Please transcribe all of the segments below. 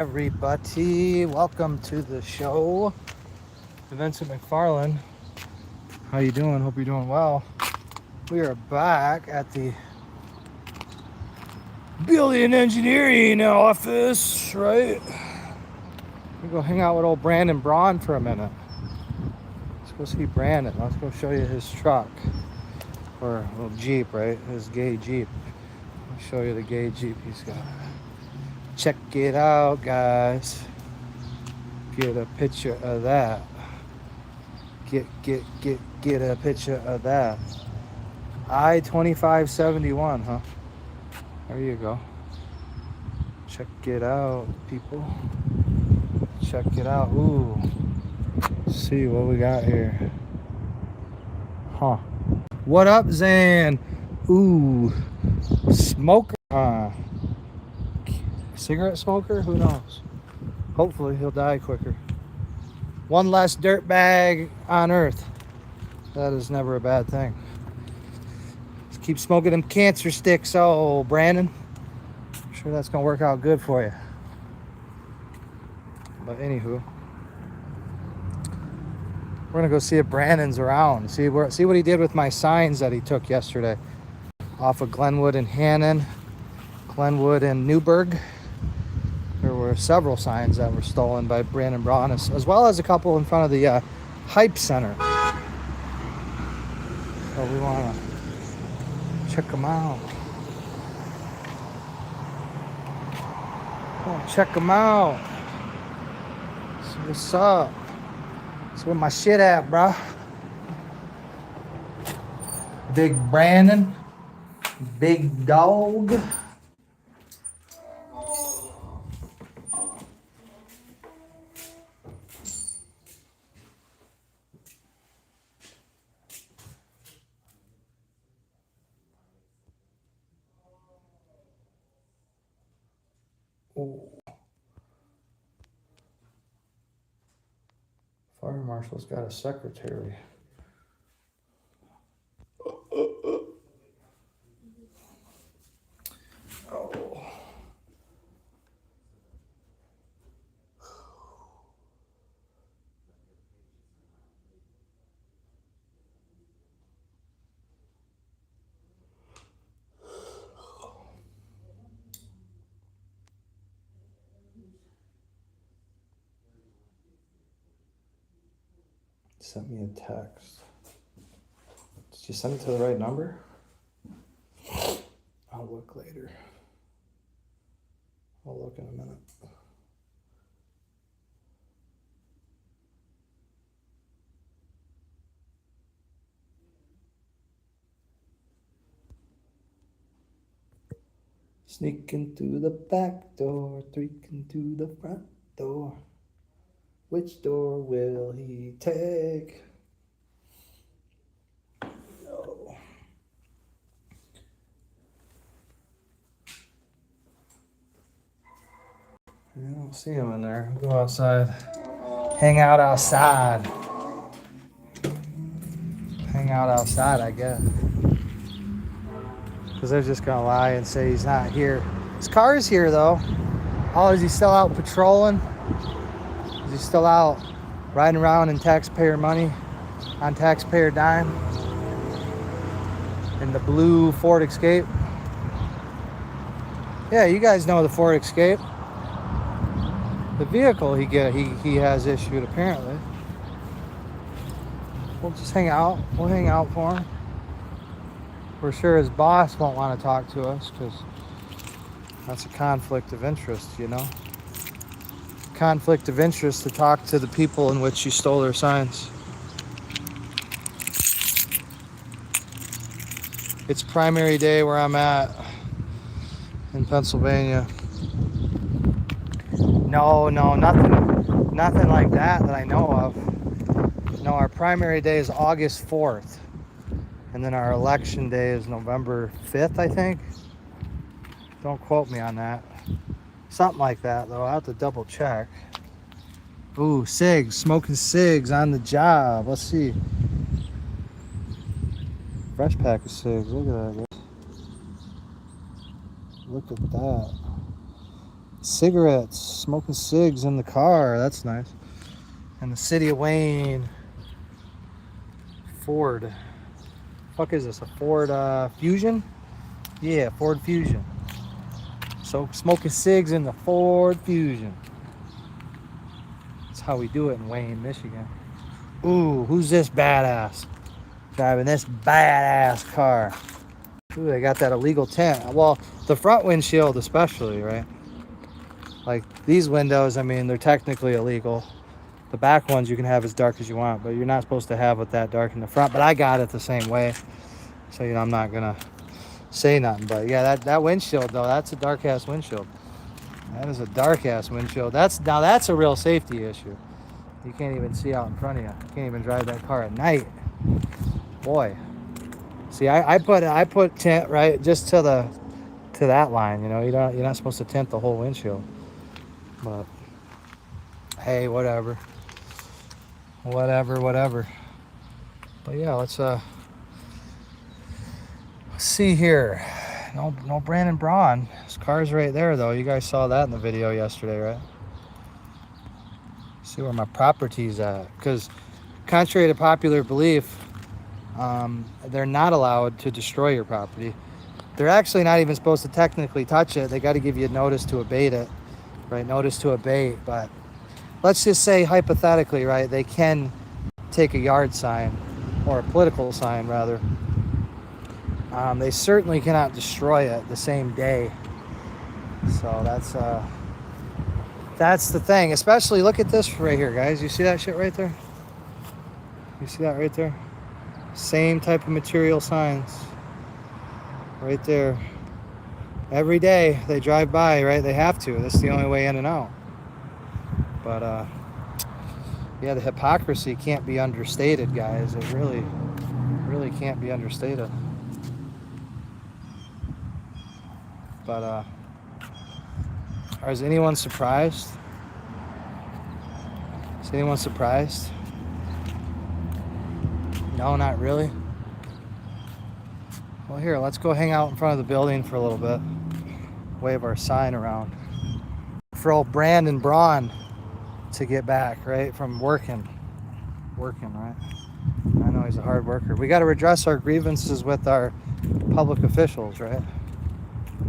Everybody, welcome to the show. DeVincent McFarlin. How you doing? Hope you're doing well. We are back at the building engineering office, right? We go hang out with old Brandon Braun for a minute. Let's go see Brandon. Let's go show you his truck. Or a little Jeep, right? His gay Jeep. I'll show you the gay Jeep he's got. Check it out, guys. Get a picture of that. Get a picture of that. I-2571, huh? There you go. Check it out, people. Check it out. Ooh. Let's see what we got here. Huh. What up, Zan? Ooh. Smoker. Cigarette smoker? Who knows? Hopefully he'll die quicker. One less dirt bag on earth. That is never a bad thing. Just keep smoking them cancer sticks, oh Brandon. I'm sure that's gonna work out good for you. But anywho, we're gonna go see if Brandon's around. See what he did with my signs that he took yesterday off of Glenwood and Hannon, Glenwood and Newburgh. There were several signs that were stolen by Brandon Braun, as well as a couple in front of the Hype Center. So we want to check them out. Check them out. See what's up. That's where my shit at, bro. Big Brandon. Big dog. Fire marshal's got a secretary. Oh. Sent me a text. Did you send it to the right number? I'll look later. I'll look in a minute. Sneaking through the back door, streaking through the front door. Which door will he take? No. I don't see him in there. I'll go outside. Hang out outside. Hang out outside, I guess. Because they're just gonna lie and say he's not here. His car is here though. Oh, is he still out patrolling? Is he still out riding around in taxpayer money, on taxpayer dime, in the blue Ford Escape? Yeah, you guys know the Ford Escape. The vehicle he has issued apparently. We'll just hang out. We'll hang out for him. We're sure his boss won't want to talk to us because that's a conflict of interest, you know. Conflict of interest to talk to the people in which you stole their signs. It's primary day where I'm at in Pennsylvania. No, nothing like that I know of. No, our primary day is August 4th. And then our election day is November 5th, I think. Don't quote me on that. Something like that, though. I'll have to double check. Ooh, cigs. Smoking cigs on the job. Let's see. Fresh pack of cigs. Look at that. Look at that. Cigarettes, smoking cigs in the car. That's nice. And the city of Wayne. Ford. Fuck is this? A Ford Fusion? Yeah, Ford Fusion. So smoking cigs in the Ford Fusion. That's how we do it in Wayne, Michigan. Ooh, who's this badass? Driving this badass car. Ooh, they got that illegal tint. Well, the front windshield especially, right? Like these windows, I mean, they're technically illegal. The back ones you can have as dark as you want, but you're not supposed to have it that dark in the front. But I got it the same way. So, you know, I'm not gonna say nothing. But yeah, that windshield though, that's a dark ass windshield. That is a dark ass windshild. That's a real safety issue. You can't even see out in front of you. You can't even drive that car at night. Boy. See, I put tint right just to that line. You know, you're not supposed to tint the whole windshield. But hey, whatever. Whatever. But yeah, let's see here. No Brandon Braun. His car's right there though. You guys saw that in the video yesterday, right? See where my property's at. Because contrary to popular belief, they're not allowed to destroy your property. They're actually not even supposed to technically touch it. They got to give you a notice to abate it, right? Notice to abate. But let's just say hypothetically, right? They can take a yard sign, or a political sign rather. They certainly cannot destroy it the same day. So that's the thing. Especially look at this right here, guys. You see that shit right there? You see that right there? Same type of material signs right there. Every day they drive by, right? They have to. That's the only way in and out. But yeah, the hypocrisy can't be understated, guys. It really can't be understated. But is anyone surprised? Is anyone surprised? No, not really. Well, here, let's go hang out in front of the building for a little bit. Wave our sign around. For old Brandon Braun to get back, right? From working, right? I know he's a hard worker. We got to redress our grievances with our public officials, right?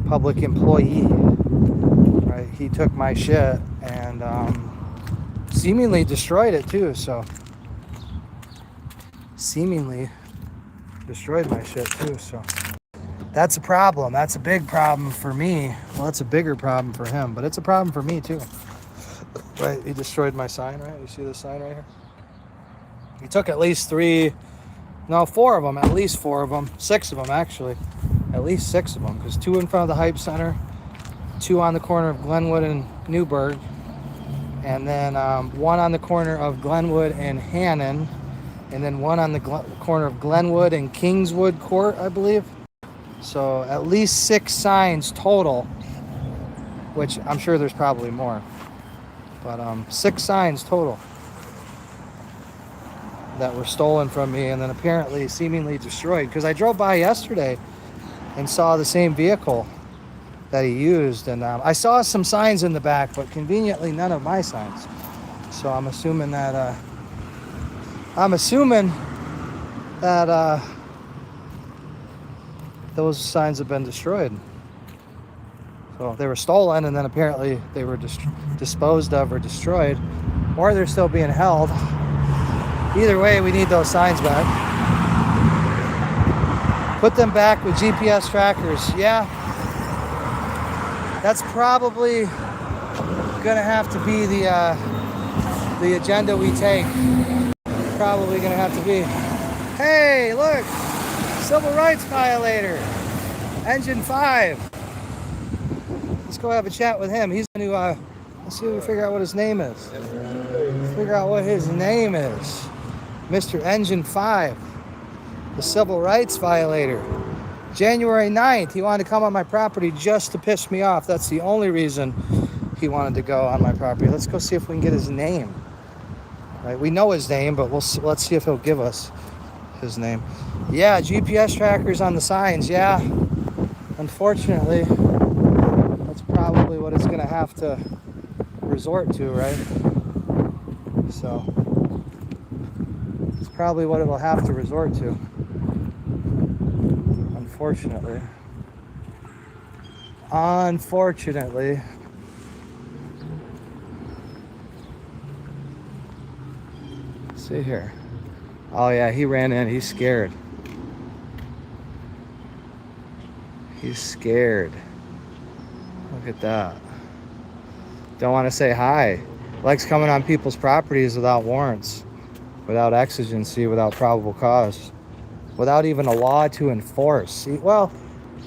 Public employee, right? He took my shit and seemingly destroyed it too, so seemingly destroyed my shit too, so that's a problem. That's a big problem for me. Well, it's a bigger problem for him, but it's a problem for me too, right? He destroyed my sign, right? You see the sign right here? He took at least 4 of them, at least 4 of them, 6 of them actually. At least 6 of them, because 2 in front of the Hype Center, 2 on the corner of Glenwood and Newburgh, and then 1 on the corner of Glenwood and Hannon, and then 1 on the corner of Glenwood and Kingswood Court, I believe. So at least 6 signs total, which I'm sure there's probably more, but 6 signs total that were stolen from me and then apparently seemingly destroyed, because I drove by yesterday and saw the same vehicle that he used, and I saw some signs in the back, but conveniently none of my signs. So I'm assuming that those signs have been destroyed. So they were stolen, and then apparently they were disposed of or destroyed, or they're still being held. Either way, we need those signs back. Put them back with GPS trackers. Yeah, that's probably gonna have to be the agenda we take. Probably gonna have to be. Hey, look, civil rights violator, Engine 5. Let's go have a chat with him. He's gonna let's see if we figure out what his name is. Figure out what his name is. Mr. Engine 5. The civil rights violator. January 9th, he wanted to come on my property just to piss me off. That's the only reason he wanted to go on my property. Let's go see if we can get his name. Right, we know his name, but let's see if he'll give us his name. Yeah, GPS trackers on the signs. Yeah, unfortunately, that's probably what it's gonna have to resort to, right? So it's probably what it'll have to resort to, unfortunately. Unfortunately. Let's see here. Oh yeah, he ran in. He's scared. He's scared. Look at that. Don't want to say hi. Likes coming on people's properties without warrants, without exigency, without probable cause, without even a law to enforce. Well,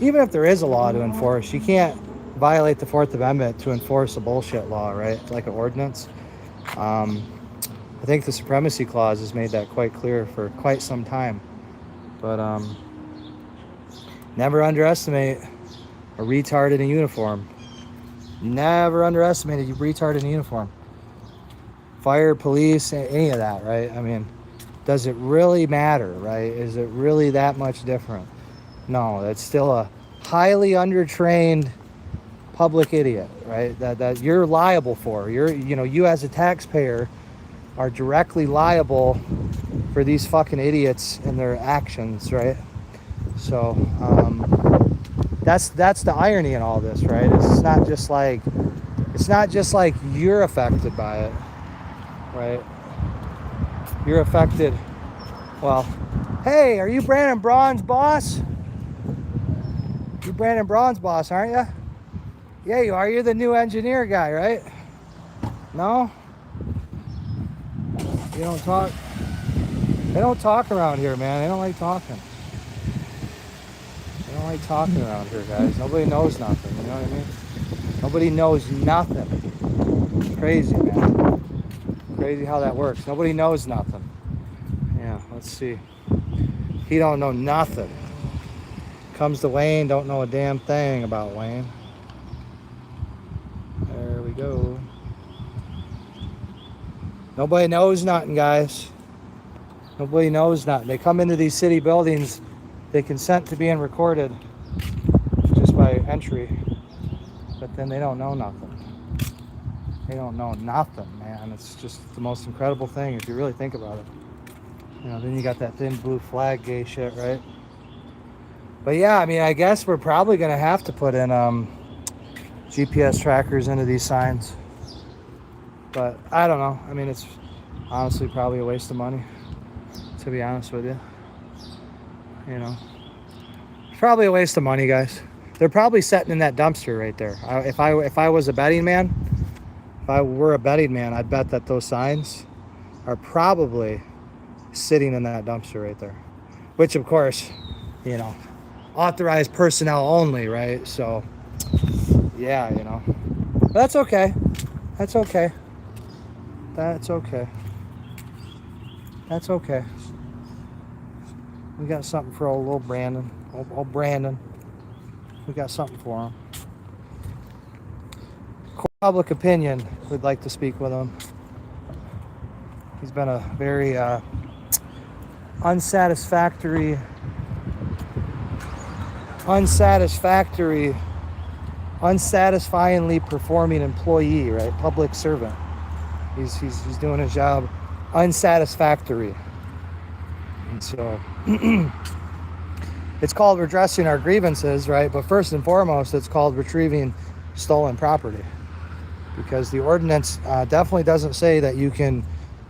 even if there is a law to enforce, you can't violate the Fourth Amendment to enforce a bullshit law, right? Like an ordinance. I think the Supremacy Clause has made that quite clear for quite some time. But never underestimate a retard in a uniform. Never underestimate a retard in a uniform. Fire, police, any of that, right? I mean, does it really matter, right? Is it really that much different? No, that's still a highly undertrained public idiot, right? That you're liable for. You as a taxpayer are directly liable for these fucking idiots and their actions, right? So that's the irony in all this, right? It's not just like you're affected by it, right? You're affected. Well, hey, are you Brandon Braun's boss? You're Brandon Braun's boss, aren't you? Yeah, you are. You're the new engineer guy, right? No? You don't talk? They don't talk around here, man. They don't like talking. They don't like talking around here, guys. Nobody knows nothing, you know what I mean? Nobody knows nothing. It's crazy, man. Crazy how that works. Nobody knows nothing. Yeah, let's see. He don't know nothing. Comes to Wayne, don't know a damn thing about Wayne. There we go. Nobody knows nothing, guys. Nobody knows nothing. They come into these city buildings, they consent to being recorded just by entry, but then they don't know nothing. They don't know nothing, man. It's just the most incredible thing if you really think about it. Then you got that thin blue flag gay shit, right? But yeah, I mean, I guess we're probably gonna have to put in GPS trackers into these signs. But I don't know. I mean, it's honestly probably a waste of money, to be honest with you. It's probably a waste of money, guys. They're probably sitting in that dumpster right there. If I was a betting man, if I were a betting man, I'd bet that those signs are probably sitting in that dumpster right there. Which, of course, authorized personnel only, right? So, yeah, But that's okay. That's okay. That's okay. That's okay. We got something for old Brandon. Old Brandon. We got something for him. Public opinion would like to speak with him. He's been a very unsatisfactory, unsatisfyingly performing employee, right? Public servant. He's doing his job unsatisfactory. And so it's called redressing our grievances, right? But first and foremost, it's called retrieving stolen property. Because the ordinance definitely doesn't say that you can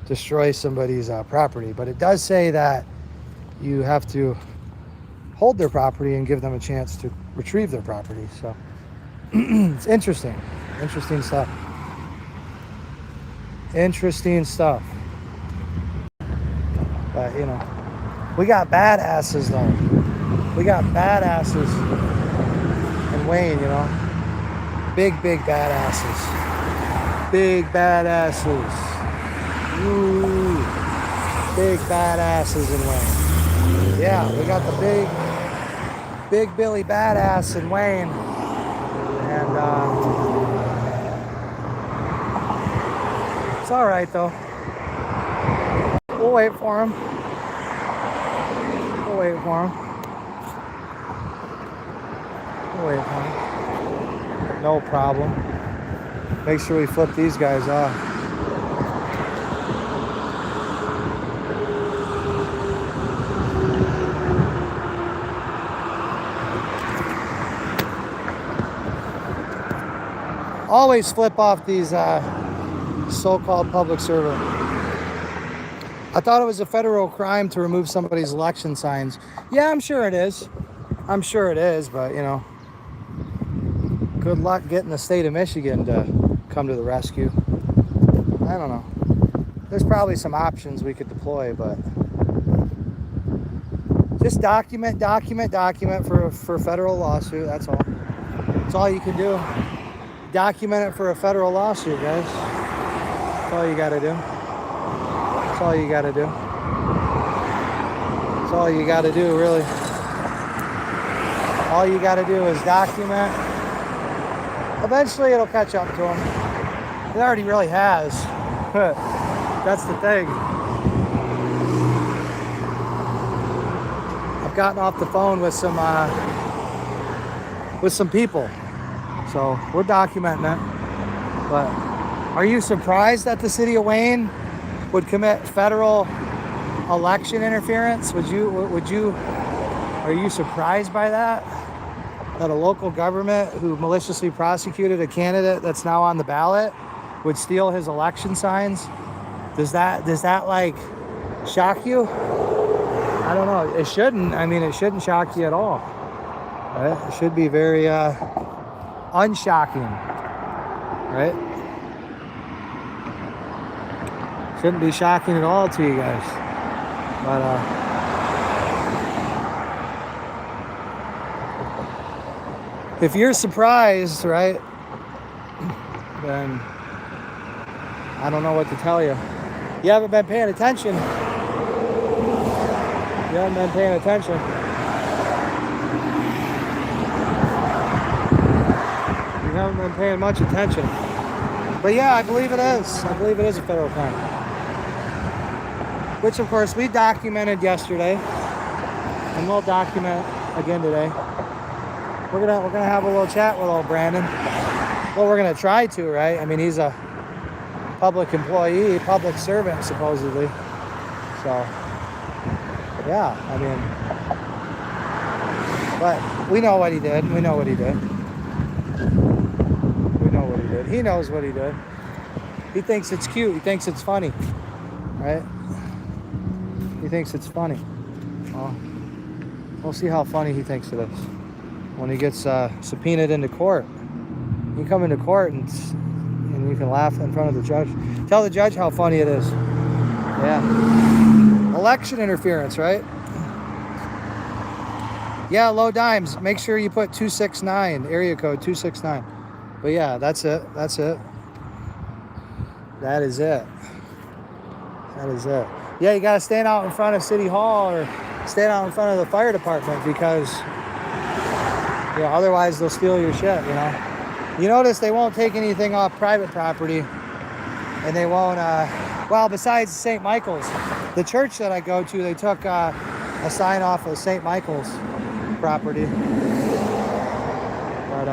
destroy somebody's property, but it does say that you have to hold their property and give them a chance to retrieve their property. So it's interesting stuff. Interesting stuff. But we got badasses though. We got badasses in Wayne, big badasses. Big badasses. Ooh, big badasses in Wayne. Yeah, we got the big Billy badass in Wayne. And it's all right though. We'll wait for him. We'll wait for him. We'll wait for him. No problem. Make sure we flip these guys off. Always flip off these so-called public servant. I thought it was a federal crime to remove somebody's election signs. Yeah, I'm sure it is. I'm sure it is, but you know, good luck getting the state of Michigan to come to the rescue. I don't know. There's probably some options we could deploy, but just document for a federal lawsuit. That's all. That's all you can do. Document it for a federal lawsuit, guys. That's all you gotta do. That's all you gotta do. That's all you gotta do, really. All you gotta do is document. Eventually it'll catch up to them. It already really has. That's the thing. I've gotten off the phone with some people. So we're documenting it. But are you surprised that the city of Wayne would commit federal election interference? Are you surprised by that? That a local government who maliciously prosecuted a candidate that's now on the ballot would steal his election signs? Does that like shock you? I don't know. It shouldn't. I mean, it shouldn't shock you at all. Right? It should be very unshocking, right? Shouldn't be shocking at all to you guys. But if you're surprised, right, then I don't know what to tell you. You haven't been paying attention. You haven't been paying attention. You haven't been paying much attention. But yeah, I believe it is. I believe it is a federal crime. Which of course we documented yesterday. And we'll document again today. We're gonna have a little chat with old Brandon. Well, we're gonna try to, right? I mean, he's a public employee, public servant, supposedly. So, yeah, I mean, but we know what he did. We know what he did. We know what he did. He knows what he did. He thinks it's cute. He thinks it's funny, right? He thinks it's funny. Well, we'll see how funny he thinks it is when he gets subpoenaed into court. You can come into court and you can laugh in front of the judge. Tell the judge how funny it is. Yeah. Election interference, right? Yeah, low dimes. Make sure you put 269, area code 269. But yeah, that's it. That's it. That is it. That is it. Yeah, you got to stand out in front of City Hall or stand out in front of the fire department because, you know, otherwise they'll steal your shit, you know. You notice they won't take anything off private property, and they won't, well, besides St. Michael's. The church that I go to, they took a sign off of St. Michael's property. But,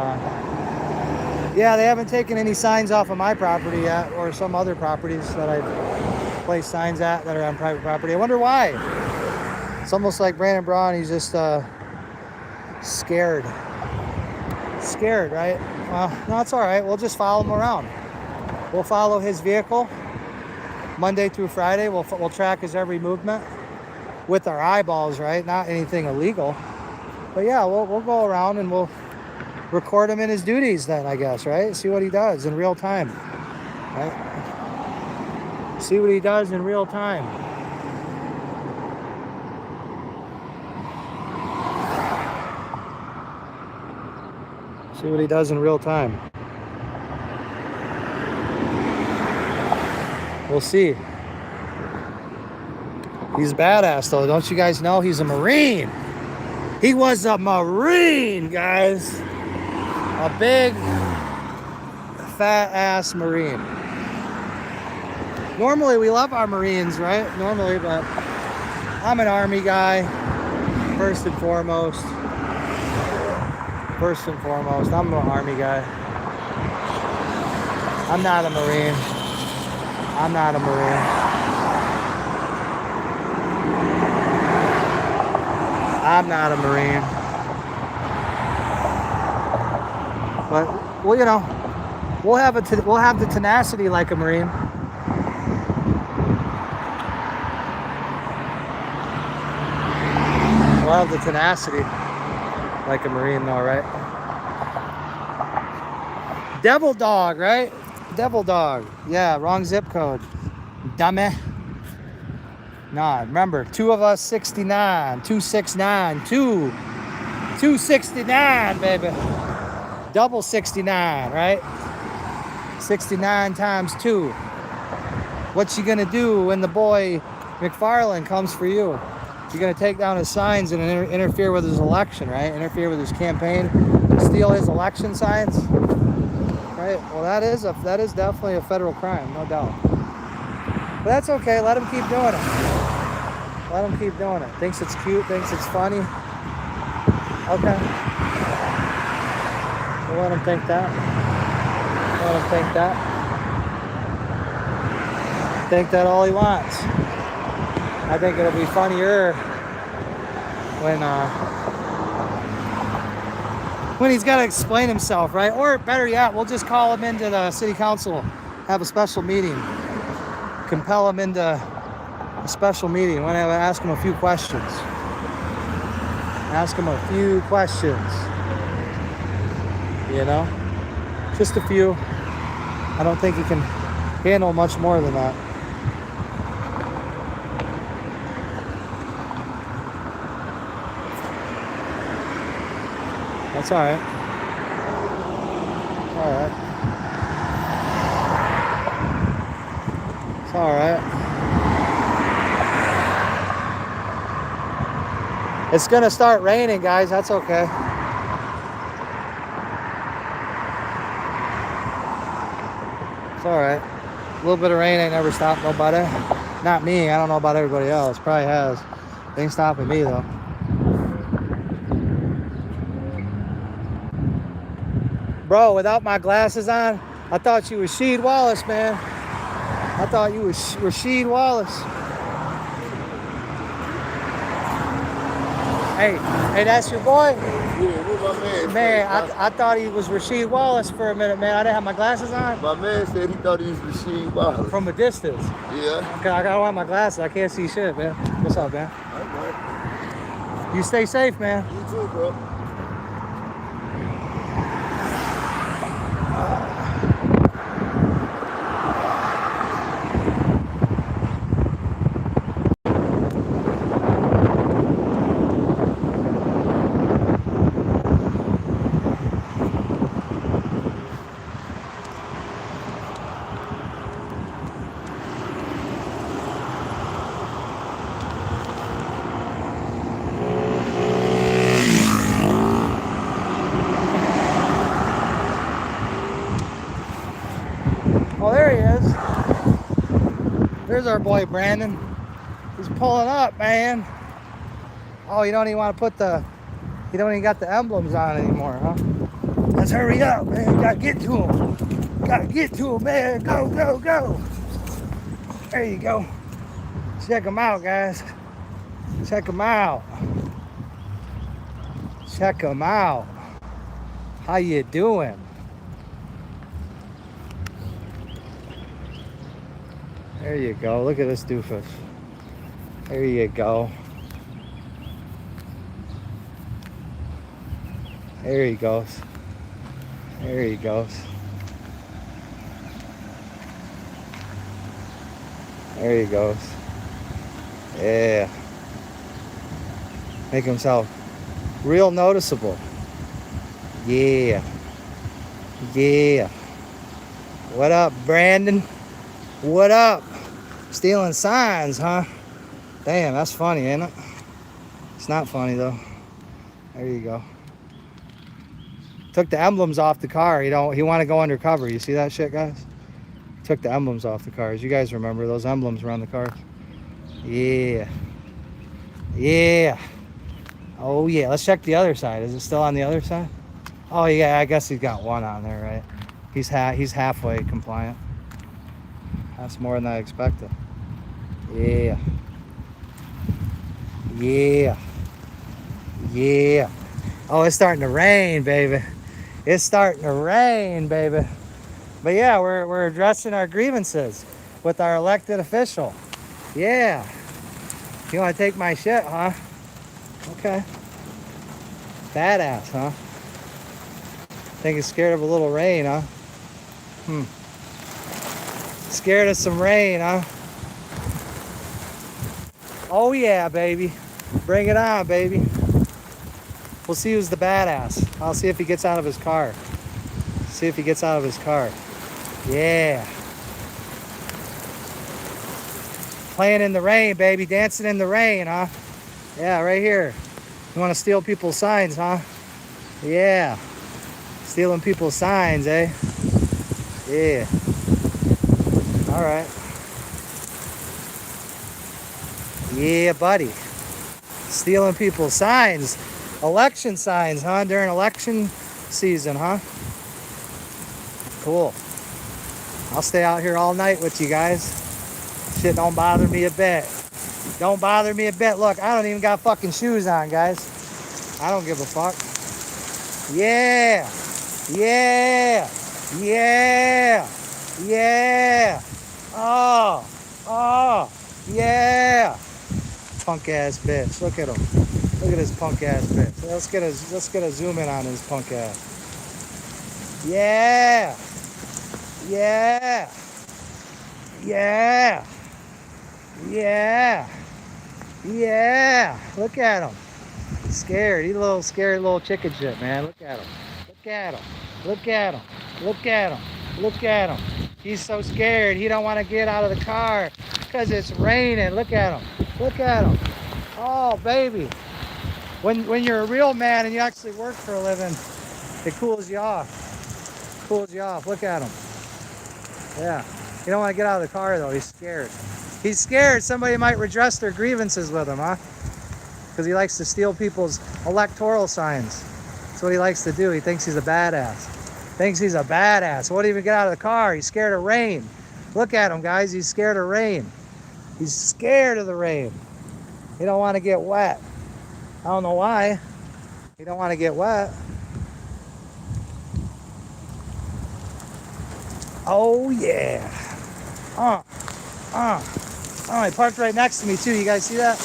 yeah, they haven't taken any signs off of my property yet, or some other properties that I've placed signs at that are on private property. I wonder why. It's almost like Brandon Braun, he's just scared. Scared, right? Well, no, it's all right. We'll just follow him around. We'll follow his vehicle Monday through Friday. We'll track his every movement with our eyeballs, right? Not anything illegal. But yeah, we'll go around and we'll record him in his duties then, I guess, right? See what he does in real time, right? See what he does in real time. See what he does in real time. We'll see. He's badass though. Don't you guys know he's a Marine? He was a Marine, guys. A big, fat ass Marine. Normally we love our Marines, right? Normally, but I'm an Army guy, first and foremost. First and foremost, I'm an Army guy. I'm not a Marine. I'm not a Marine. I'm not a Marine. But, well, you know, we'll have the tenacity like a Marine. We'll have the tenacity like a Marine, though, right? Devil Dog, right? Devil Dog. Yeah, wrong zip code. Dummy. Nah, remember, 2 of us, 69. 269. 269, baby. Double 69, right? 69 times 2. What's you gonna do when the boy McFarlin comes for you? You're gonna take down his signs and interfere with his election, right? Interfere with his campaign, steal his election signs, right? Well, that is definitely a federal crime, no doubt. But that's okay. Let him keep doing it. Let him keep doing it. Thinks it's cute. Thinks it's funny. Okay. We'll let him think that. Let him think that. Think that all he wants. I think it'll be funnier when he's got to explain himself, right? Or better yet, we'll just call him into the city council, have a special meeting, compel him into a special meeting. When I ask him a few questions. Ask him a few questions. You know, just a few. I don't think he can handle much more than that. That's all right. All right. It's all right. It's gonna start raining, guys. That's okay. It's all right. A little bit of rain ain't never stopped nobody. Not me. I don't know about everybody else. Probably has. Ain't stopping me though. Bro, without my glasses on, I thought you was Sheed Wallace, man. I thought you was Rasheed Wallace. Hey, that's your boy? Yeah, who my man? Man, I thought he was Rasheed Wallace for a minute, man. I didn't have my glasses on. My man said he thought he was Rasheed Wallace. From a distance. Yeah. Okay, I don't have my glasses. I can't see shit, man. What's up, man? All right. You stay safe, man. You too, bro. Oh, there he is. There's our boy Brandon. He's pulling up, man. Oh, you don't even want to put you don't even got the emblems on anymore, huh? Let's hurry up, man. Gotta get to him. Gotta get to him, man. Go, go, go. There you go. Check him out, guys. Check him out. Check him out. How you doing? There you go. Look at this doofus. There you go. There he goes. There he goes. There he goes. Yeah. Make himself real noticeable. Yeah. Yeah. What up, Brandon? What up? Stealing signs, huh? Damn, that's funny, ain't it? It's not funny, though. There you go. Took the emblems off the car. He wanted to go undercover. You see that shit, guys? Took the emblems off the cars. You guys remember those emblems were on the cars? Yeah. Yeah. Oh, yeah. Let's check the other side. Is it still on the other side? Oh, yeah. I guess he's got one on there, right? He's halfway compliant. That's more than I expected. Yeah. Yeah. Yeah. Oh, it's starting to rain, baby. It's starting to rain, baby. But yeah, we're addressing our grievances with our elected official. Yeah. You want to take my shit, huh? Okay. Badass, huh? Think he's scared of a little rain, huh? Scared of some rain, huh? Oh yeah, baby. Bring it on, baby. We'll see who's the badass. I'll see if he gets out of his car. See if he gets out of his car. Yeah. Playing in the rain, baby. Dancing in the rain, huh? Yeah, right here. You want to steal people's signs, huh? Yeah. Stealing people's signs, eh? Yeah. All right. Yeah, buddy. Stealing people's signs. Election signs, huh? During election season, huh? Cool. I'll stay out here all night with you guys. Shit don't bother me a bit. Don't bother me a bit. Look, I don't even got fucking shoes on, guys. I don't give a fuck. Yeah. Yeah. Yeah. Yeah. Oh. Oh. Yeah. Punk ass bitch. Look at him. Look at this punk ass bitch. Let's get a zoom in on his punk ass. Yeah. Yeah. Yeah. Yeah. Yeah. Look at him. Scared. He's a little scared little chicken shit, man. Look at him. Look at him. Look at him. Look at him. Look at him. He's so scared. He don't want to get out of the car because it's raining. Look at him. Look at him. Oh, baby. When you're a real man and you actually work for a living, it cools you off. Cools you off. Look at him. Yeah. He don't want to get out of the car, though. He's scared. He's scared somebody might redress their grievances with him, huh? Because he likes to steal people's electoral signs. That's what he likes to do. He thinks he's a badass. Thinks he's a badass. Won't even get out of the car. He's scared of rain. Look at him, guys. He's scared of rain. He's scared of the rain. He don't want to get wet. I don't know why. He don't want to get wet. Oh, yeah. Oh, he parked right next to me, too. You guys see that?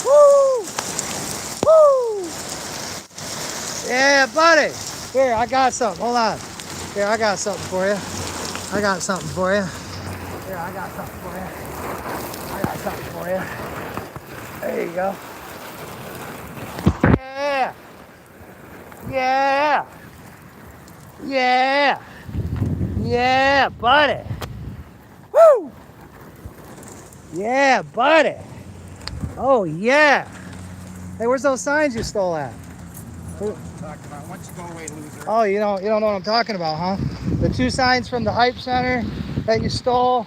Woo! Woo! Yeah, buddy. Here, I got something. Hold on. Here, I got something for you. I got something for you. Here, I got something for you. I got something for you. There you go. Yeah. Yeah. Yeah. Yeah, buddy. Woo! Yeah, buddy. Oh, yeah. Hey, where's those signs you stole at? Talking about. Why don't you go away, loser? Oh, you don't know what I'm talking about, huh? The two signs from the Hype Center that you stole.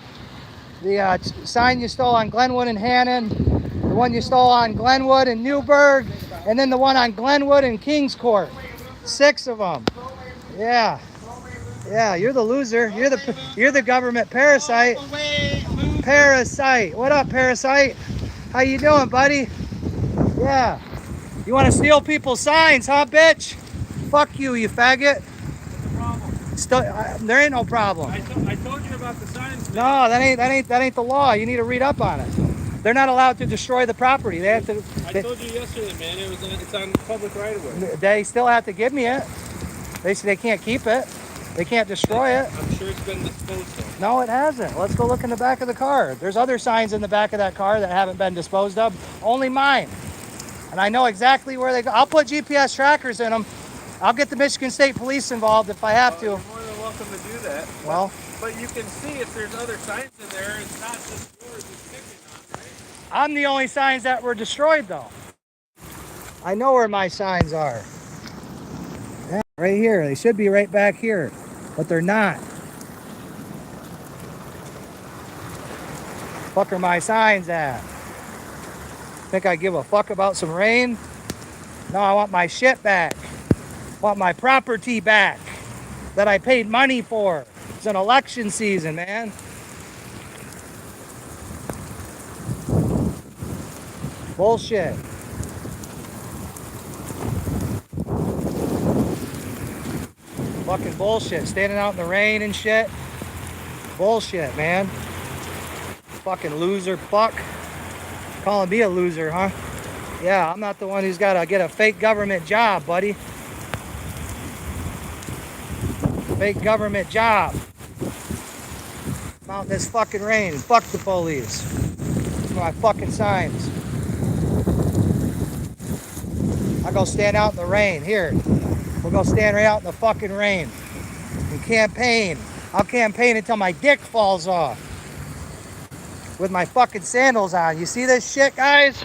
The sign you stole on Glenwood and Hannon. The one you stole on Glenwood and Newburgh. And then the one on Glenwood and Kings Court. 6 of them. Yeah. Yeah, you're the loser. You're the government parasite. Parasite. What up, parasite? How you doing, buddy? Yeah. You want to steal people's signs, huh, bitch? Fuck you, you faggot. There ain't no problem. I told you about the signs. No, that ain't the law. You need to read up on it. They're not allowed to destroy the property. They have to. I told you yesterday, man. It's on public right of way. They still have to give me it. They say they can't keep it. They can't destroy it. I'm sure it's been disposed of. No, it hasn't. Let's go look in the back of the car. There's other signs in the back of that car that haven't been disposed of. Only mine. And I know exactly where they go. I'll put GPS trackers in them. I'll get the Michigan State Police involved if I have to. You're more than welcome to do that. Well, but you can see if there's other signs in there. It's not just yours it's picking on, right? I'm the only signs that were destroyed, though. I know where my signs are. Yeah, right here. They should be right back here, but they're not. Fuck are my signs at? Think I give a fuck about some rain? No, I want my shit back. I want my property back. that I paid money for. It's an election season, man. Bullshit. Fucking bullshit. Standing out in the rain and shit. Bullshit, man. Fucking loser fuck. Calling me a loser, huh? Yeah, I'm not the one who's got to get a fake government job, buddy. Fake government job. I'm out in this fucking rain. Fuck the police. These are my fucking signs. I'll go stand out in the rain. Here. We'll go stand right out in the fucking rain. And campaign. I'll campaign until my dick falls off. With my fucking sandals on. You see this shit, guys?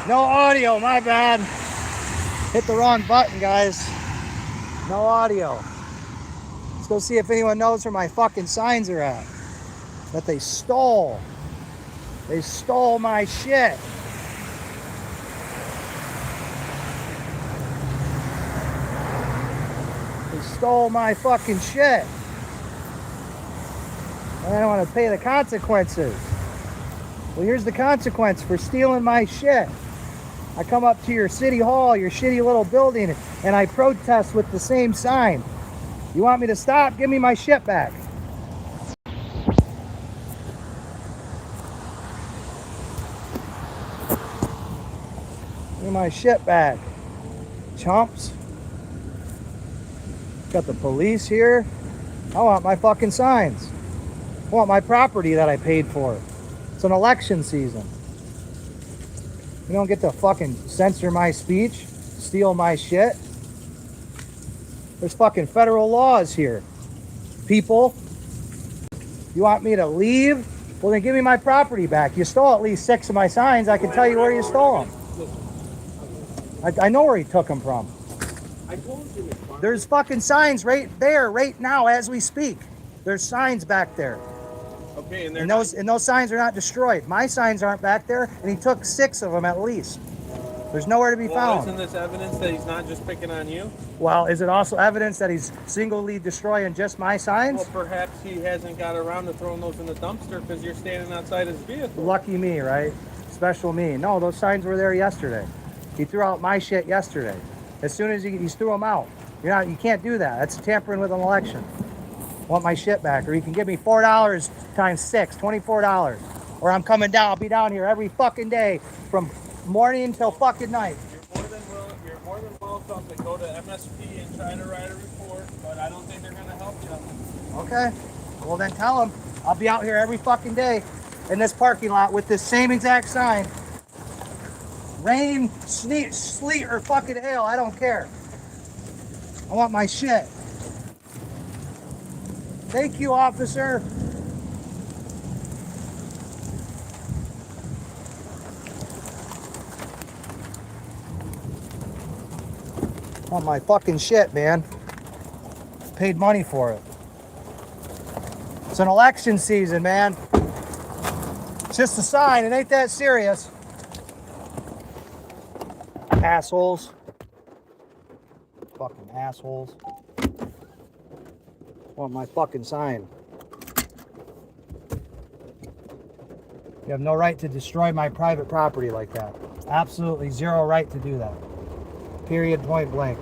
No audio, my bad. Hit the wrong button, guys. No audio. Let's go see if anyone knows where my fucking signs are at. That they stole. They stole my shit. They stole my fucking shit. And I don't want to pay the consequences. Well, here's the consequence for stealing my shit. I come up to your city hall, your shitty little building, and I protest with the same sign. You want me to stop? Give me my shit back. Give me my shit back. Chumps. Got the police here. I want my fucking signs. I want my property that I paid for. It's an election season. You don't get to fucking censor my speech, steal my shit. There's fucking federal laws here. People, you want me to leave? Well, then give me my property back. You stole at least 6 of my signs. I can tell you where you stole them. I know where he took them from. I told you, McFarlin. There's fucking signs right there, right now, as we speak. There's signs back there. Okay, and they're And those signs are not destroyed. My signs aren't back there, and he took 6 of them at least. There's nowhere to be found. Isn't this evidence that he's not just picking on you? Well, is it also evidence that he's singly destroying just my signs? Well, perhaps he hasn't got around to throwing those in the dumpster because you're standing outside his vehicle. Lucky me, right? Special me. No, those signs were there yesterday. He threw out my shit yesterday. As soon as he threw them out. You can't do that. That's tampering with an election. I want my shit back, or you can give me $4 times 6, $24. Or I'm coming down. I'll be down here every fucking day from morning until fucking night. You're more than welcome to go to MSP and try to write a report, but I don't think they're going to help you. Okay. Well, then tell him I'll be out here every fucking day in this parking lot with this same exact sign. Rain, sleet, or fucking hail, I don't care. I want my shit. Thank you, officer. I want my fucking shit, man. Paid money for it. It's an election season, man. It's just a sign. It ain't that serious. Assholes. Fucking assholes. Want my fucking sign. You have no right to destroy my private property like that. Absolutely zero right to do that. Period, point blank.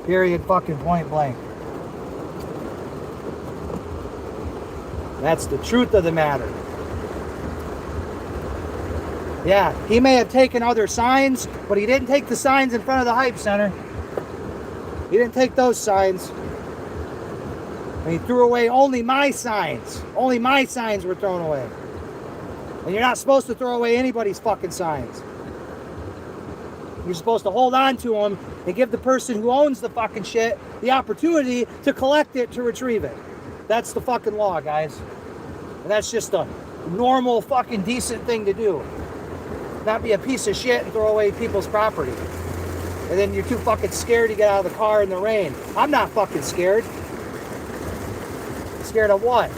Period, fucking point blank. That's the truth of the matter. Yeah, he may have taken other signs, but he didn't take the signs in front of the Hype Center. He didn't take those signs. And he threw away only my signs. Only my signs were thrown away. And you're not supposed to throw away anybody's fucking signs. You're supposed to hold on to them and give the person who owns the fucking shit the opportunity to collect it, to retrieve it. That's the fucking law, guys. And that's just a normal fucking decent thing to do. Not be a piece of shit and throw away people's property. And then you're too fucking scared to get out of the car in the rain. I'm not fucking scared. Scared of what?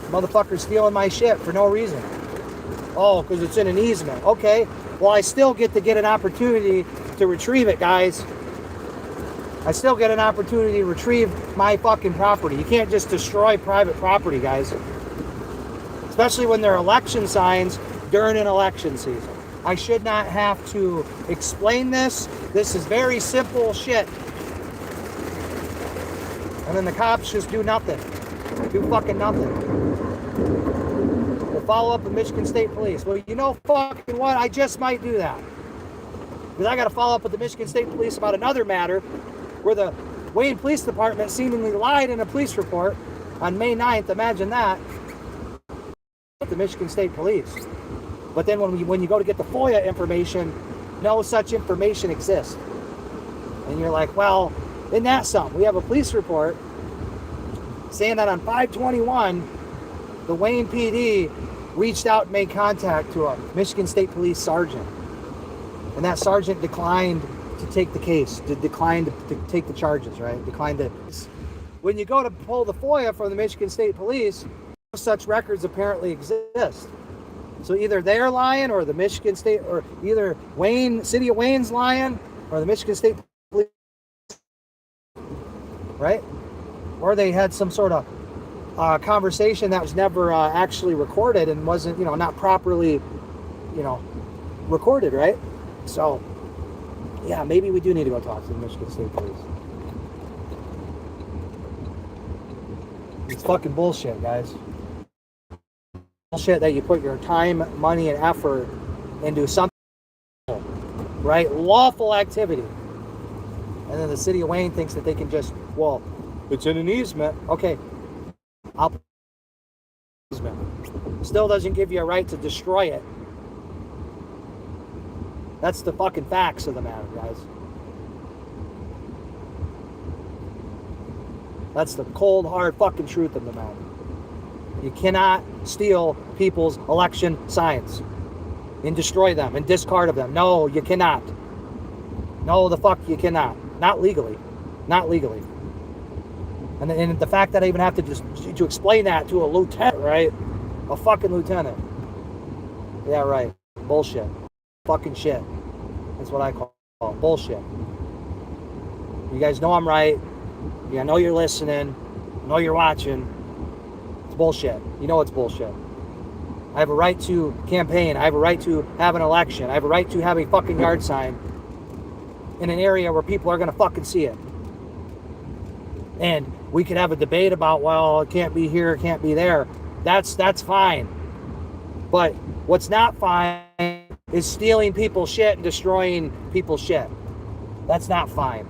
Motherfucker's stealing my shit for no reason. Oh, because it's in an easement. Okay. Well, I still get an opportunity to retrieve it, guys. I still get an opportunity to retrieve my fucking property. You can't just destroy private property, guys. Especially when they're election signs during an election season. I should not have to explain this. This is very simple shit. And then the cops just do nothing. Do fucking nothing. We'll follow up with Michigan State Police. Well, you know fucking what? I just might do that. Because I got to follow up with the Michigan State Police about another matter where the Wayne Police Department seemingly lied in a police report on May 9th. Imagine that. The Michigan State Police. But then when you go to get the FOIA information, no such information exists. And you're like, well, isn't that something? We have a police report saying that on 5/21, the Wayne PD reached out and made contact to a Michigan State Police sergeant. And that sergeant declined to take the case, declined to take the charges, right? Declined to. When you go to pull the FOIA from the Michigan State Police, no such records apparently exist. So either they're lying or the Michigan State, or either City of Wayne's lying or the Michigan State Police, right? Or they had some sort of conversation that was never actually recorded and wasn't, not properly, recorded, right? So, yeah, maybe we do need to go talk to the Michigan State Police. It's fucking bullshit, guys. Bullshit that you put your time, money, and effort into something, right? Lawful activity. And then the City of Wayne thinks that they can just, well, it's in an easement. Okay. Easement. Still doesn't give you a right to destroy it. That's the fucking facts of the matter, guys. That's the cold, hard fucking truth of the matter. You cannot steal people's election signs and destroy them and discard of them. No, you cannot. No, the fuck you cannot. Not legally. Not legally. And the fact that I even have to explain that to a lieutenant, right? A fucking lieutenant. Yeah, right. Bullshit. Fucking shit. That's what I call it. Bullshit. You guys know I'm right. Yeah, I know you're listening. I know you're watching. It's bullshit. You know it's bullshit. I have a right to campaign. I have a right to have an election. I have a right to have a fucking yard sign in an area where people are going to fucking see it. And we could have a debate about, well, it can't be here, it can't be there. That's fine. But what's not fine is stealing people's shit and destroying people's shit. That's not fine.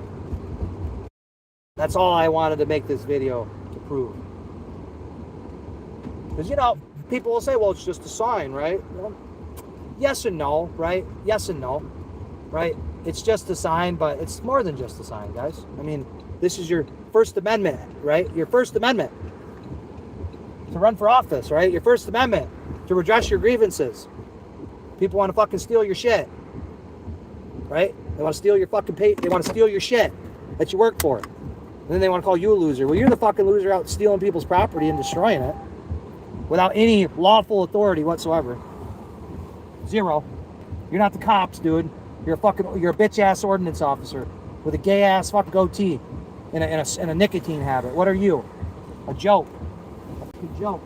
That's all I wanted to make this video to prove. Because, you know, people will say, well, it's just a sign, right? Well, yes and no, right? Yes and no, right? It's just a sign, but it's more than just a sign, guys. I mean, this is your First Amendment, right? Your First Amendment to run for office, right? Your First Amendment to redress your grievances. People want to fucking steal your shit, right? They want to steal your fucking pay. They want to steal your shit that you work for. And then they want to call you a loser. Well, you're the fucking loser out stealing people's property and destroying it without any lawful authority whatsoever. Zero. You're not the cops, dude. You're a bitch ass ordinance officer with a gay ass fucking goatee and a nicotine habit. What are you? A joke. A joke.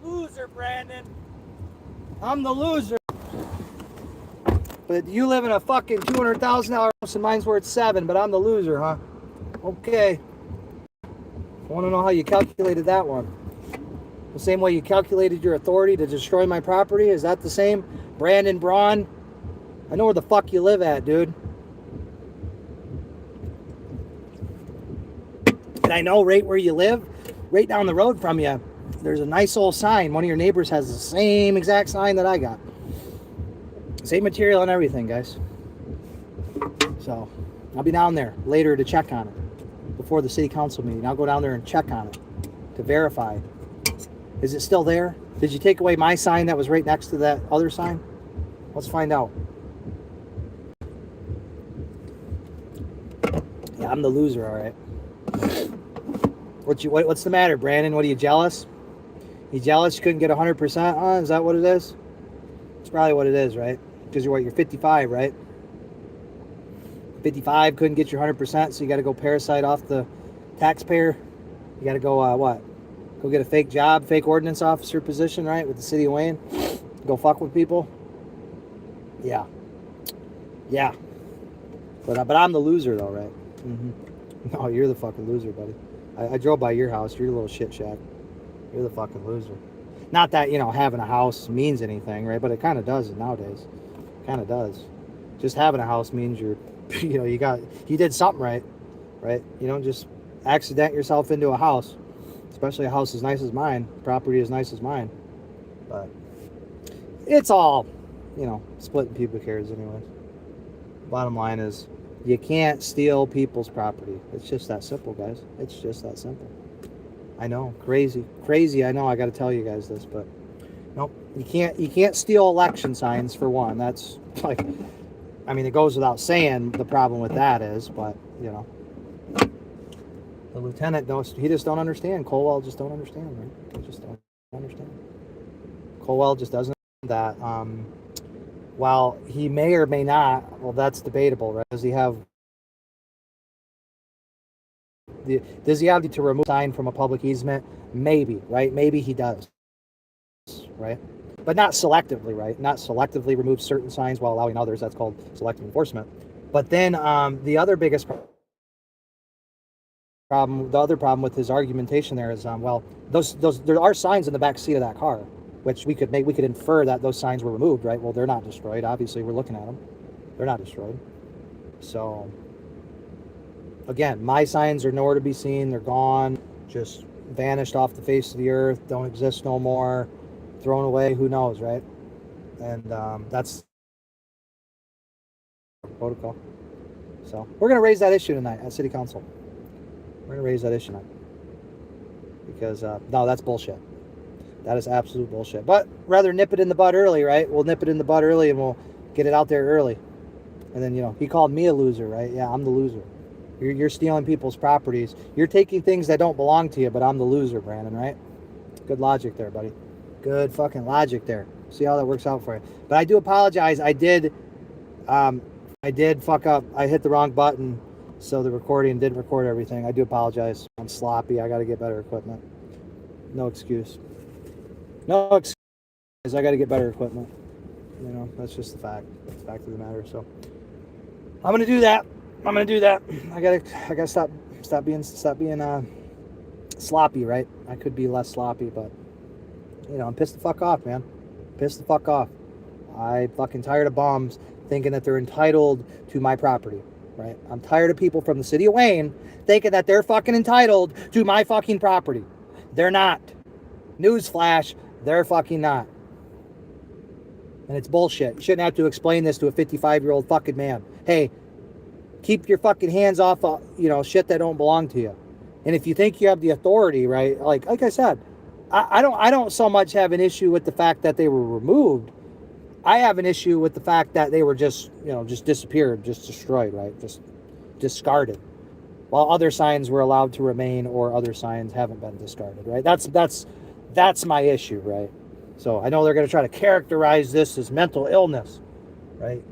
Loser, Brandon. I'm the loser. But you live in a fucking $200,000 house and mine's worth $7, but I'm the loser, huh? Okay. I want to know how you calculated that one. The same way you calculated your authority to destroy my property? Is that the same? Brandon Braun? I know where the fuck you live at, dude. And I know right where you live, right down the road from you. There's a nice old sign. One of your neighbors has the same exact sign that I got. Same material and everything, guys. So, I'll be down there later to check on it before the city council meeting. I'll go down there and check on it to verify. Is it still there? Did you take away my sign that was right next to that other sign? Let's find out. Yeah, I'm the loser, all right. What's the matter, Brandon? What are you, jealous? You jealous you couldn't get 100% on? Is that what it is? It's probably what it is, right? Because you're 55, right? 55, couldn't get your 100%, so you got to go parasite off the taxpayer. You got to go, go get a fake job, fake ordinance officer position, right? With the city of Wayne. Go fuck with people. Yeah. Yeah. But I'm the loser, though, right? Mm-hmm. No, you're the fucking loser, buddy. I drove by your house. You're a little shit shack. You're the fucking loser. Not that, you know, having a house means anything, right? But it kind of does nowadays. Kind of does. Just having a house means you're, you know, you did something right, right? You don't just accident yourself into a house, especially a house as nice as mine, property as nice as mine. But it's all, you know, splitting pubic hairs anyways. Bottom line is, you can't steal people's property. It's just that simple, guys. It's just that simple. I know, crazy. I know. I got to tell you guys this, but nope. You can't steal election signs for one. That's like, I mean, it goes without saying the problem with that is, but you know, The lieutenant he just don't understand. Colwell just don't understand, right? He just don't understand. Colwell just doesn't that. While he may or may not, well, that's debatable, right? Does he have to remove a sign from a public easement? Maybe, right? Maybe he does, right? But not selectively, right? Not selectively remove certain signs while allowing others. That's called selective enforcement. But then the other biggest problem, the other problem with his argumentation there is, well, those there are signs in the back seat of that car, which we could infer that those signs were removed, right? Well, they're not destroyed. Obviously, we're looking at them. They're not destroyed. So, again, my signs are nowhere to be seen. They're gone. Just vanished off the face of the earth. Don't exist no more. Thrown away. Who knows, right? And that's protocol. So, we're going to raise that issue tonight at City Council. We're going to raise that issue tonight. Because, no, that's bullshit. That is absolute bullshit. But rather nip it in the bud early, right? We'll nip it in the bud early and we'll get it out there early. And then, he called me a loser, right? Yeah, I'm the loser. You're stealing people's properties. You're taking things that don't belong to you, but I'm the loser, Brandon, right? Good logic there, buddy. Good fucking logic there. See how that works out for you. But I do apologize. I did fuck up. I hit the wrong button, so the recording didn't record everything. I do apologize. I'm sloppy. I got to get better equipment. No excuse. No excuse. I got to get better equipment. That's just the fact. That's the fact of the matter. So I'm gonna do that. I gotta stop being sloppy, right? I could be less sloppy, but I'm pissed the fuck off, man. Pissed the fuck off. I'm fucking tired of bums thinking that they're entitled to my property, right? I'm tired of people from the city of Wayne thinking that they're fucking entitled to my fucking property. They're not. Newsflash, they're fucking not. And it's bullshit. You shouldn't have to explain this to a 55-year-old fucking man. Hey, keep your fucking hands off, shit that don't belong to you. And if you think you have the authority, right? Like I said, I don't so much have an issue with the fact that they were removed. I have an issue with the fact that they were just disappeared, just destroyed, right? Just discarded. While other signs were allowed to remain or other signs haven't been discarded, right? That's my issue, right? So I know they're going to try to characterize this as mental illness, right?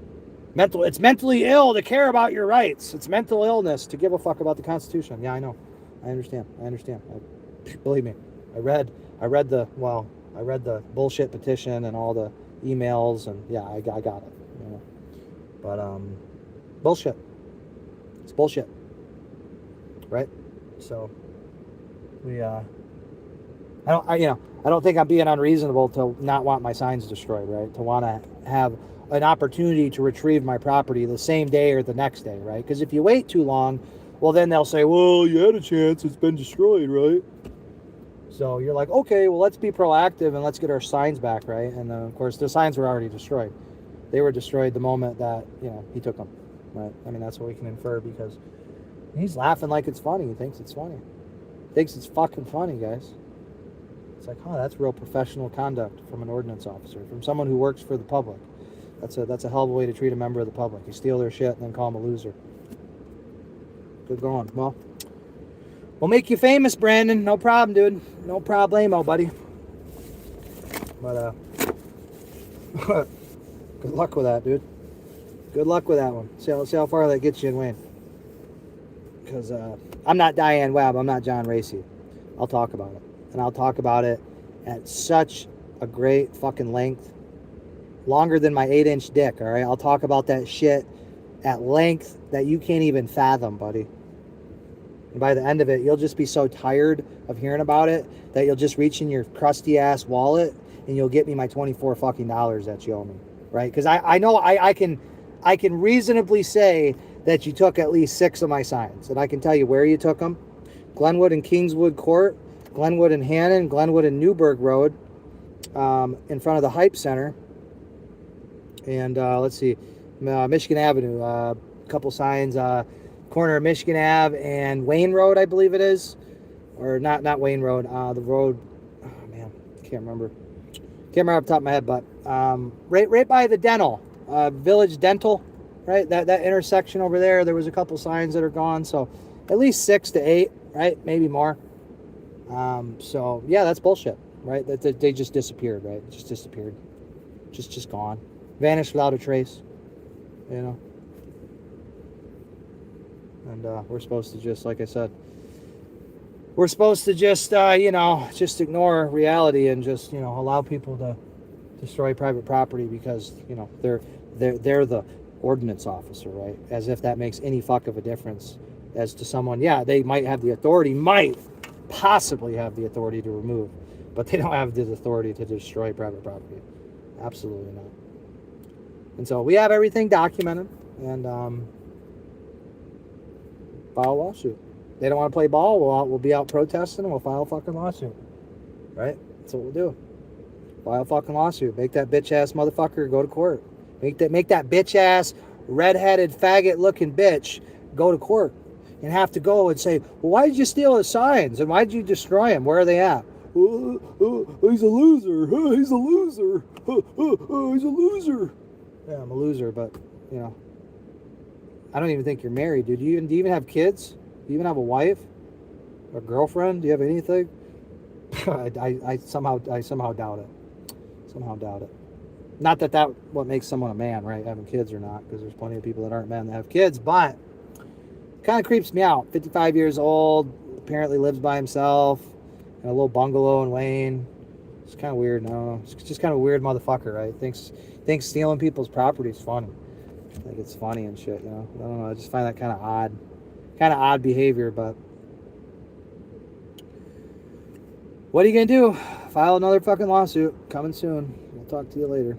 It's mentally ill to care about your rights. It's mental illness to give a fuck about the Constitution. Yeah, I know. I understand. Believe me, I read the bullshit petition and all the emails, and yeah, I got it. But bullshit. It's bullshit, right? So I don't think I'm being unreasonable to not want my signs destroyed, right? To want to have an opportunity to retrieve my property the same day or the next day, right? Because if you wait too long, well, then they'll say, well, you had a chance, it's been destroyed, right? So you're like, okay, well, let's be proactive and let's get our signs back, right? And of course, the signs were already destroyed. They were destroyed the moment that, he took them, right? I mean, that's what we can infer, because he's laughing like it's funny. He thinks it's funny. He thinks it's fucking funny, guys. It's like, that's real professional conduct from an ordinance officer, from someone who works for the public. That's a hell of a way to treat a member of the public. You steal their shit and then call them a loser. Good going. Well, we'll make you famous, Brandon. No problem, dude. No problemo, buddy. But, good luck with that, dude. Good luck with that one. See how far that gets you in Wayne. Because I'm not Diane Webb. I'm not John Racy. I'll talk about it. And I'll talk about it at such a great fucking length. Longer than my 8-inch dick, all right? I'll talk about that shit at length that you can't even fathom, buddy. And by the end of it, you'll just be so tired of hearing about it that you'll just reach in your crusty ass wallet and you'll get me my $24 fucking dollars that you owe me, right? Because I know I can reasonably say that you took at least 6 of my signs, and I can tell you where you took them: Glenwood and Kingswood Court, Glenwood and Hannon, Glenwood and Newburgh Road, in front of the Hype Center, and let's see, Michigan Avenue, a couple signs, corner of Michigan Ave and Wayne Road, I believe it is, or not Wayne Road, the road, oh man, can't remember off the top of my head, but right by the dental, Village Dental, right, that intersection over there was a couple signs that are gone, so at least 6 to 8 right? Maybe more. So yeah, that's bullshit, right? That they just disappeared, right? Just disappeared, just gone, vanished without a trace, you know. And we're supposed to just, like I said, we're supposed to just, just ignore reality and just, allow people to destroy private property because, they're the ordinance officer, right? As if that makes any fuck of a difference as to someone. Yeah, they might have the authority, might possibly have the authority to remove, but they don't have the authority to destroy private property. Absolutely not. And so we have everything documented and file a lawsuit. They don't want to play ball, we'll be out protesting and we'll file a fucking lawsuit. Right? That's what we'll do. File a fucking lawsuit. Make that bitch ass motherfucker go to court. Make that bitch ass redheaded faggot looking bitch go to court and have to go and say, well, why did you steal his signs and why did you destroy them? Where are they at? He's a loser. He's a loser. He's a loser. Yeah, I'm a loser, but I don't even think you're married, dude. Do you even have kids? Do you even have a wife? A girlfriend? Do you have anything? I somehow doubt it. Somehow doubt it. Not that what makes someone a man, right? Having kids or not, because there's plenty of people that aren't men that have kids, but it kind of creeps me out. 55 years old, apparently lives by himself in a little bungalow in Wayne. It's kind of weird, no? It's just kind of a weird motherfucker, right? Thinks stealing people's property is funny. Like it's funny and shit, I don't know. I just find that kind of odd behavior, but what are you gonna do? File another fucking lawsuit. Coming soon. We'll talk to you later.